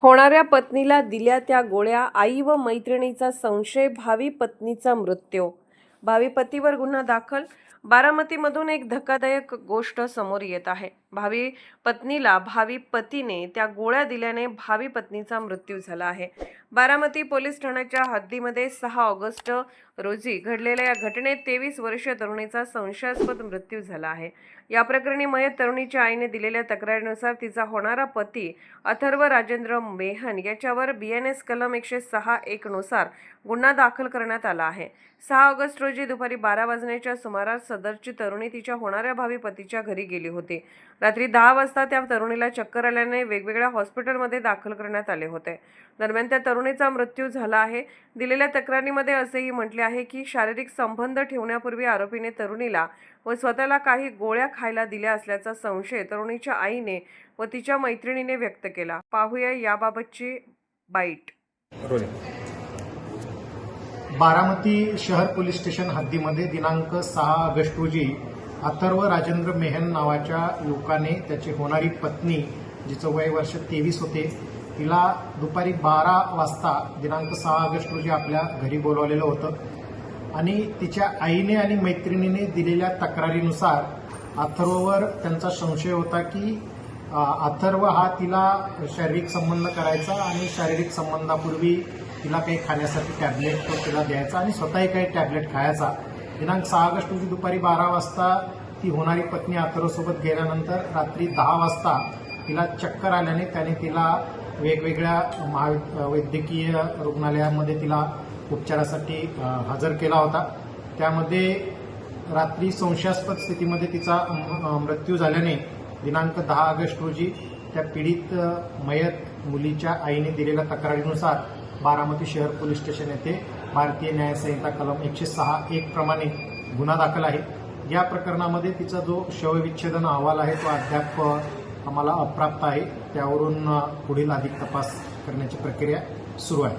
होणाऱ्या पत्नीला दिल्या त्या गोळ्या, आई व मैत्रिणीचा संशय, भावी पत्नीचा मृत्यू. भावी पतीवर गुन्हा दाखल. बारामतीमधून एक धक्कादायक गोष्ट समोर येत आहे. भावी पत्नीला भावी पतीने त्या गोळ्या दिल्याने भावी पत्नीचा मृत्यू झाला आहे. बारामती पोलीस ठाण्याच्या हद्दीमध्ये 6 ऑगस्ट रोजी घडलेल्या या घटनेत 23 वर्षीय तरुणीचा संशयास्पद मृत्यू झाला आहे. या प्रकरणी मयत तरुणीच्या आईने दिलेल्या तक्रारीनुसार तिचा होणारा पती अथर्व राजेंद्र मेहन याच्यावर BNS कलम 106(1) नुसार गुन्हा दाखल करण्यात आला आहे. 6 ऑगस्ट रोजी दुपारी 12 वाजण्याच्या सुमारास सदरची तरुणी तिच्या होणाऱ्या भावी पतीच्या घरी गेली होती. रात्री 10 वाजता त्या तरुणीला चक्कर आल्याने वेगवेगळ्या हॉस्पिटलमध्ये दाखल करण्यात आले होते. दरम्यान त्या तरुणीचा मृत्यू झाला आहे. दिलेल्या तक्रारीमध्ये असेही म्हटले आहे की शारीरिक संबंध ठेवण्यापूर्वी आरोपीने तरुणीला व स्वतःला काही गोळ्या खायला दिल्या असल्याचा संशय तरुणीच्या आईने व तिच्या मैत्रिणीने व्यक्त केला. पाहूया याबाबतची बाईट. बारामती शहर पोलीस स्टेशन हद्दीमध्ये दिनांक 6 ऑगस्ट रोजी अथर्व राजेंद्र मेहन नावाच्या युवकाने त्याची होणारी पत्नी, जिचं वय वर्ष 23 होते, तिला दुपारी 12 वाजता दिनांक 6 ऑगस्ट रोजी आपल्या घरी बोलवलेलं होतं आणि तिच्या आईने आणि मैत्रिणीने दिलेल्या तक्रारीनुसार अथर्ववर त्यांचा संशय होता की अथर्व हा तिला शारीरिक संबंध करायचा आणि शारीरिक संबंधापूर्वी तिला काही खाण्यासाठी टॅबलेट तिला द्यायचा आणि स्वतःही काही टॅबलेट खायचा. दिनांक 6 ऑगस्ट रोजी दुपारी 12 वाजता ती होणारी पत्नी अथर्वसोबत गेल्यानंतर रात्री 10 वाजता तिला चक्कर आल्याने त्याने तिला वेगवेगळ्या वैद्यकीय रुग्णालयामध्ये तिला उपचारासाठी हजर केला होता. त्यामध्ये रात्री संशयास्पद स्थितीमध्ये तिचा मृत्यू झाल्याने दिनांक 10 ऑगस्ट रोजी त्या पीडित मयत मुलीच्या आईने दिलेल्या तक्रारीनुसार बारामती शहर पोलीस स्टेशन येथे भारतीय न्याय संहिता कलम 106(1) प्रमाणे गुन्हा दाखल आहे. या प्रकरणामध्ये तिचा जो शवविच्छेदन अहवाल आहे तो अद्याप आम्हाला अप्राप्त आहे. त्यावरून पुढील अधिक तपास करण्याची प्रक्रिया सुरू आहे.